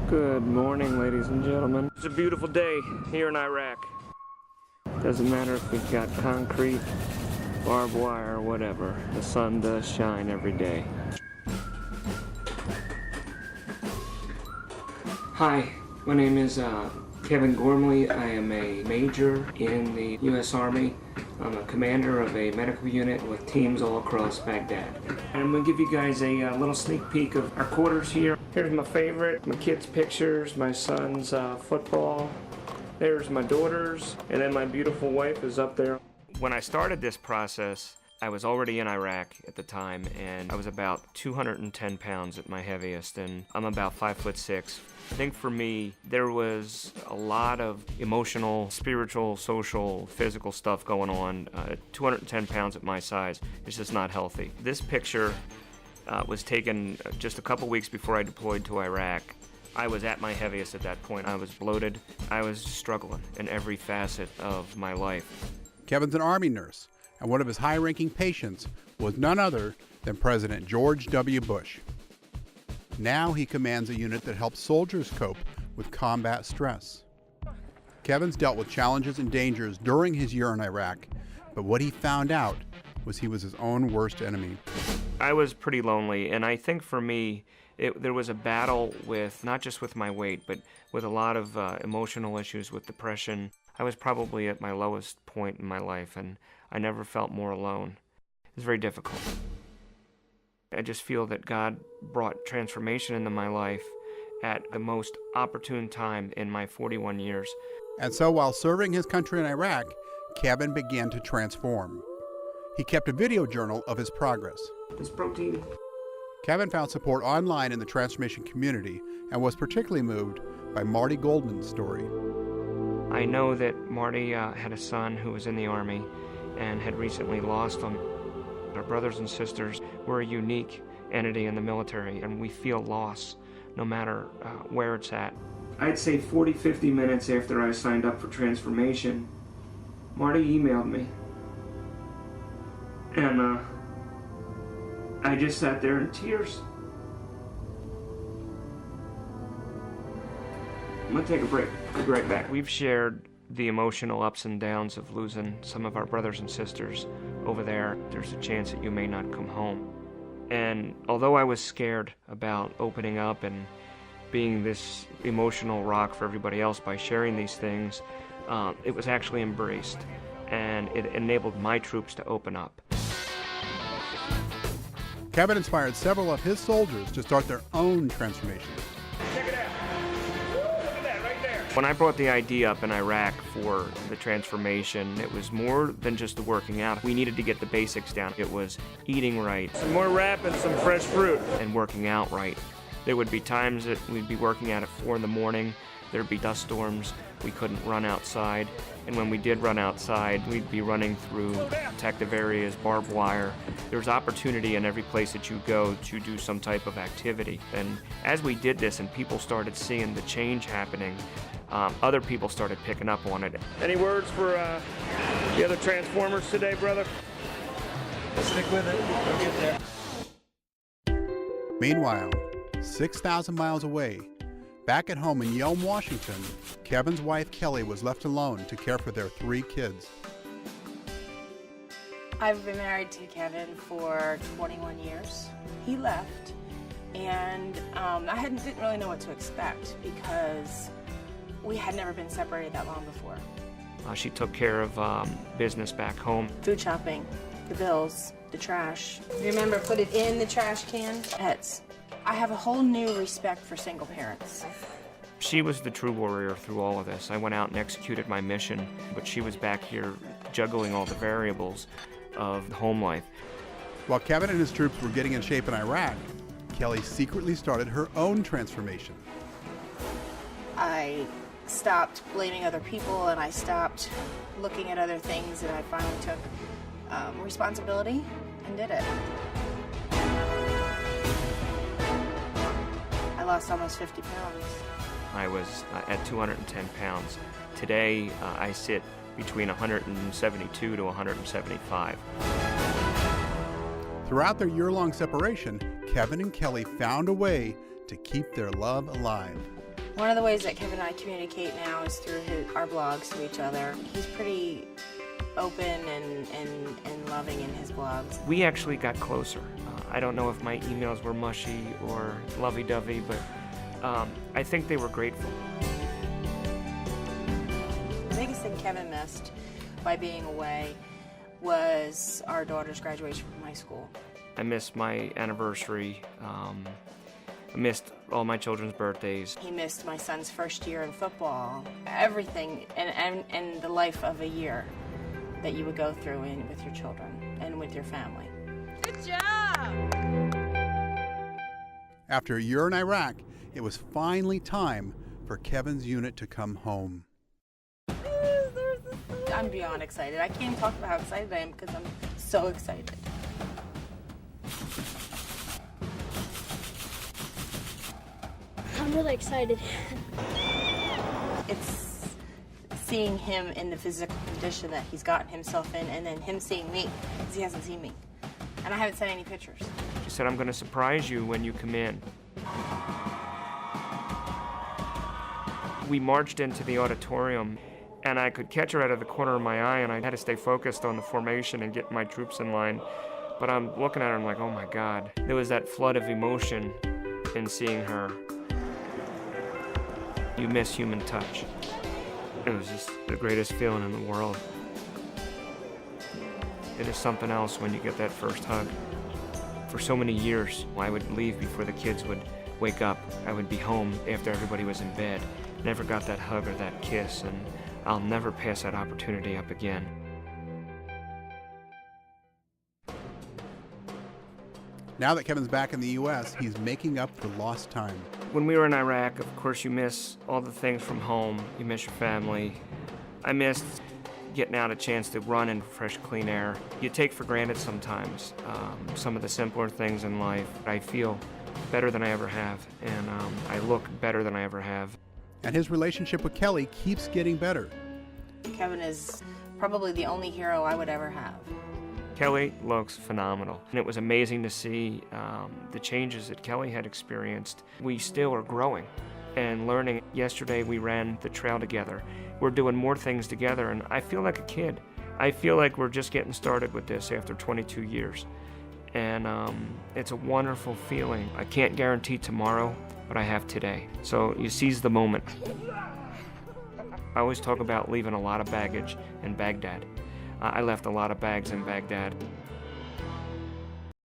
Good morning, ladies and gentlemen. It's a beautiful day here in Iraq. Doesn't matter if we've got concrete, barbed wire, or whatever. The sun does shine every day. Hi, my name is Kevin Gormley. I am a major in the U.S. Army. I'm a commander of a medical unit with teams all across Baghdad. And I'm going to give you guys a little sneak peek of our quarters here. Here's my favorite, my kids' pictures, my son's football. There's my daughters, and then my beautiful wife is up there. When I started this process, I was already in Iraq at the time, and I was about 210 pounds at my heaviest, and I'm about 5'6". I think for me, there was a lot of emotional, spiritual, social, physical stuff going on. 210 pounds at my size is just not healthy. This picture was taken just a couple weeks before I deployed to Iraq. I was at my heaviest at that point. I was bloated. I was struggling in every facet of my life. Kevin's an Army nurse, and one of his high-ranking patients was none other than President George W. Bush. Now he commands a unit that helps soldiers cope with combat stress. Kevin's dealt with challenges and dangers during his year in Iraq, but what he found out was he was his own worst enemy. I was pretty lonely, and I think for me, there was a battle with, not just with my weight, but with a lot of emotional issues with depression. I was probably at my lowest point in my life, and I never felt more alone. It was very difficult. I just feel that God brought transformation into my life at the most opportune time in my 41 years. And so while serving his country in Iraq, Kevin began to transform. He kept a video journal of his progress. It's protein. Kevin found support online in the transformation community and was particularly moved by Marty Goldman's story. I know that Marty had a son who was in the Army and had recently lost him. Our brothers and sisters were a unique entity in the military, and we feel loss no matter where it's at. I'd say 40, 50 minutes after I signed up for transformation, Marty emailed me. And I just sat there in tears. I'm gonna take a break. I'll be right back. We've shared the emotional ups and downs of losing some of our brothers and sisters over there. There's a chance that you may not come home. And although I was scared about opening up and being this emotional rock for everybody else by sharing these things, it was actually embraced, and it enabled my troops to open up. Kevin inspired several of his soldiers to start their own transformation. Check it out. Look at that right there. When I brought the idea up in Iraq for the transformation, it was more than just the working out. We needed to get the basics down. It was eating right, some more wrap and some fresh fruit, and working out right. There would be times that we'd be working out at 4 in the morning. There'd be dust storms. We couldn't run outside. And when we did run outside, we'd be running through protective areas, barbed wire. There's opportunity in every place that you go to do some type of activity. And as we did this and people started seeing the change happening, other people started picking up on it. Any words for the other Transformers today, brother? Stick with it. We'll get there. Meanwhile, 6,000 miles away, back at home in Yelm, Washington, Kevin's wife Kelly was left alone to care for their 3 kids. I've been married to Kevin for 21 years. He left, and I didn't really know what to expect because we had never been separated that long before. She took care of business back home. Food shopping, the bills, the trash. Remember, put it in the trash can. Pets. I have a whole new respect for single parents. She was the true warrior through all of this. I went out and executed my mission, but she was back here juggling all the variables of home life. While Kevin and his troops were getting in shape in Iraq, Kelly secretly started her own transformation. I stopped blaming other people, and I stopped looking at other things, and I finally took responsibility and did it. I lost almost 50 pounds. I was at 210 pounds. Today, I sit between 172 to 175. Throughout their year-long separation, Kevin and Kelly found a way to keep their love alive. One of the ways that Kevin and I communicate now is through our blogs to each other. He's pretty open and loving in his blogs. We actually got closer. I don't know if my emails were mushy or lovey-dovey, but I think they were grateful. The biggest thing Kevin missed by being away was our daughter's graduation from high school. I missed my anniversary. I missed all my children's birthdays. He missed my son's first year in football. Everything and the life of a year that you would go through with your children and with your family. Good job! After a year in Iraq, it was finally time for Kevin's unit to come home. I'm beyond excited. I can't talk about how excited I am because I'm so excited. I'm really excited. It's seeing him in the physical condition that he's gotten himself in, and then him seeing me, because he hasn't seen me. And I haven't sent any pictures. She said, I'm going to surprise you when you come in. We marched into the auditorium, and I could catch her out of the corner of my eye, and I had to stay focused on the formation and get my troops in line. But I'm looking at her, and I'm like, oh my God. There was that flood of emotion in seeing her. You miss human touch. It was just the greatest feeling in the world. It is something else when you get that first hug. For so many years, I would leave before the kids would wake up. I would be home after everybody was in bed. Never got that hug or that kiss, and I'll never pass that opportunity up again. Now that Kevin's back in the U.S., he's making up for lost time. When we were in Iraq, of course, you miss all the things from home. You miss your family. I missed getting out a chance to run in fresh, clean air. You take for granted sometimes some of the simpler things in life. I feel better than I ever have, and I look better than I ever have. And his relationship with Kelly keeps getting better. Kevin is probably the only hero I would ever have. Kelly looks phenomenal, and it was amazing to see the changes that Kelly had experienced. We still are growing and learning. Yesterday we ran the trail together. We're doing more things together, and I feel like a kid. I feel like we're just getting started with this after 22 years. And it's a wonderful feeling. I can't guarantee tomorrow, but I have today. So you seize the moment. I always talk about leaving a lot of baggage in Baghdad. I left a lot of bags in Baghdad.